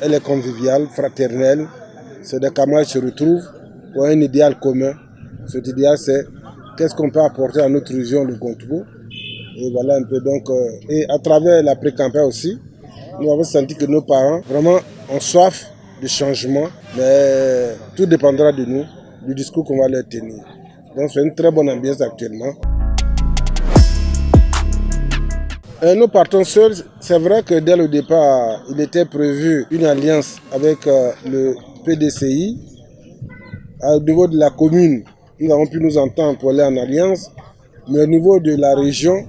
elle est conviviale, fraternelle. C'est des camarades qui se retrouvent pour un idéal commun. Cet idéal, c'est qu'est-ce qu'on peut apporter à notre région, le Gontogo. Et voilà un peu donc. Et à travers la pré-campagne aussi, nous avons senti que nos parents vraiment ont soif de changement, mais tout dépendra de nous, du discours qu'on va leur tenir. Donc c'est une très bonne ambiance actuellement. Nous partons seuls. C'est vrai que dès le départ, il était prévu une alliance avec le PDCI. Au niveau de la commune, nous avons pu nous entendre pour aller en alliance. Mais au niveau de la région,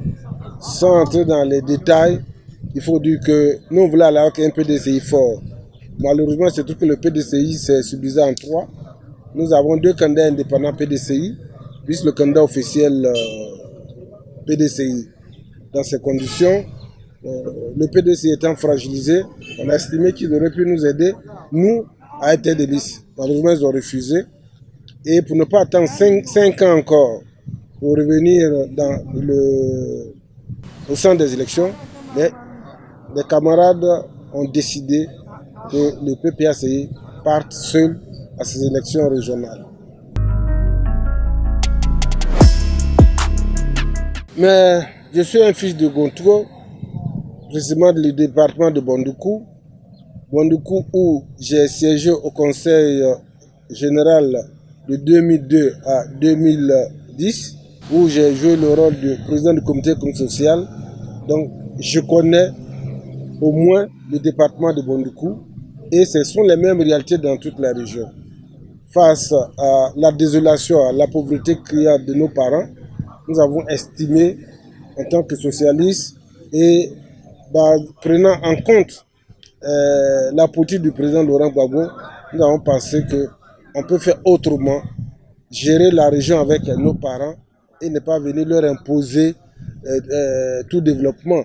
sans entrer dans les détails, il faut dire que nous voulons aller avec un PDCI fort. Malheureusement, c'est tout que le PDCI s'est subdivisé en trois. Nous avons 2 candidats indépendants PDCI, plus le candidat officiel PDCI. Dans ces conditions, le PDCI étant fragilisé, on a estimé qu'ils auraient pu nous aider, nous, à être des listes. Malheureusement, ils ont refusé. Et pour ne pas attendre 5 ans encore pour revenir au centre des élections, mais les camarades ont décidé que le PPACI parte seul à ces élections régionales. Mais je suis un fils de Gontogo, précisément du département de Bondoukou. Bondoukou où j'ai siégé au conseil général de 2002 à 2010, où j'ai joué le rôle de président du comité économique social. Donc je connais au moins le département de Bondoukou et ce sont les mêmes réalités dans toute la région. Face à la désolation, à la pauvreté criante de nos parents, nous avons estimé en tant que socialistes et prenant en compte la politique du président Laurent Gbagbo, nous avons pensé qu'on peut faire autrement, gérer la région avec nos parents et ne pas venir leur imposer tout développement.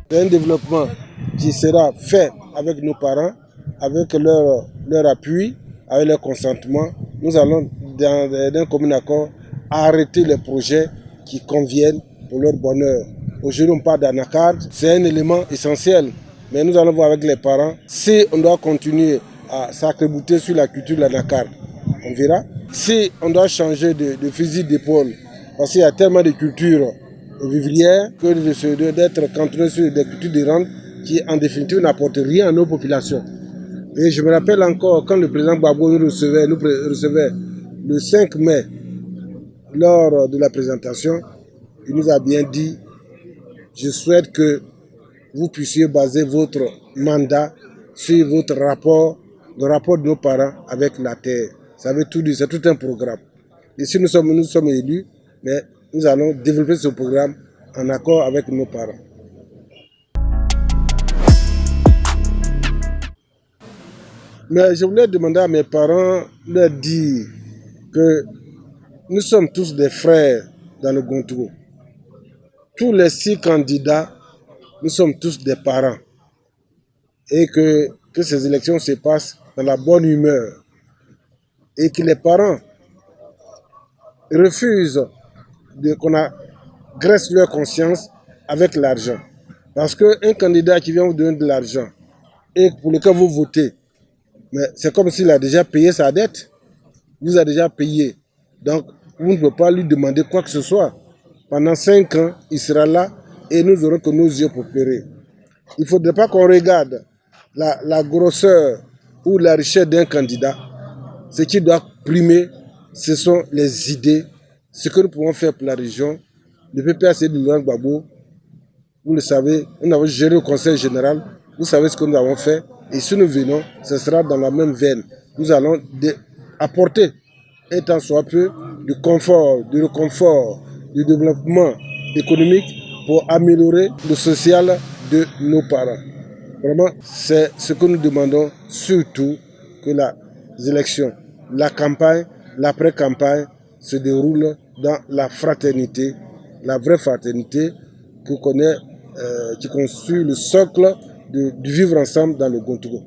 C'est un développement qui sera fait avec nos parents, avec leur appui, avec leur consentement. Nous allons, d'un commun accord, arrêter les projets qui conviennent pour leur bonheur. Aujourd'hui, on parle d'anacarde, c'est un élément essentiel. Mais nous allons voir avec les parents si on doit continuer à s'accrébuter sur la culture de l'anacarde. On verra. Si on doit changer de fusil d'épaule, parce qu'il y a tellement de cultures vivrières que d'être cantonné sur des cultures de rente qui, en définitive, n'apportent rien à nos populations. Et je me rappelle encore quand le président Gbagbo nous recevait le 5 mai lors de la présentation, il nous a bien dit « Je souhaite que vous puissiez baser votre mandat sur votre rapport, le rapport de nos parents avec la terre. » Ça veut tout dire, c'est tout un programme. Et si nous sommes élus, mais nous allons développer ce programme en accord avec nos parents. Mais je voulais demander à mes parents, leur dire que nous sommes tous des frères dans le Gontogo. Tous les 6 candidats, nous sommes tous des parents. Et que ces élections se passent dans la bonne humeur. Et que les parents refusent qu'on agresse leur conscience avec l'argent. Parce qu'un candidat qui vient vous donner de l'argent et pour lequel vous votez, mais c'est comme s'il a déjà payé sa dette. Vous a déjà payé. Donc, vous ne pouvez pas lui demander quoi que ce soit. Pendant 5 ans, il sera là et nous aurons que nos yeux pour pleurer. Il ne faudrait pas qu'on regarde la grosseur ou la richesse d'un candidat. Ce qui doit primer, ce sont les idées, ce que nous pouvons faire pour la région. Le PPACI de Laurent Gbagbo, vous le savez, nous avons géré le conseil général, vous savez ce que nous avons fait. Et si nous venons, ce sera dans la même veine. Nous allons apporter un tant soit peu de confort, du réconfort, du développement économique pour améliorer le social de nos parents. Vraiment, c'est ce que nous demandons, surtout que les élections, la campagne, l'après-campagne se déroulent dans la fraternité, la vraie fraternité qui constitue le socle du vivre ensemble dans le Gontogo.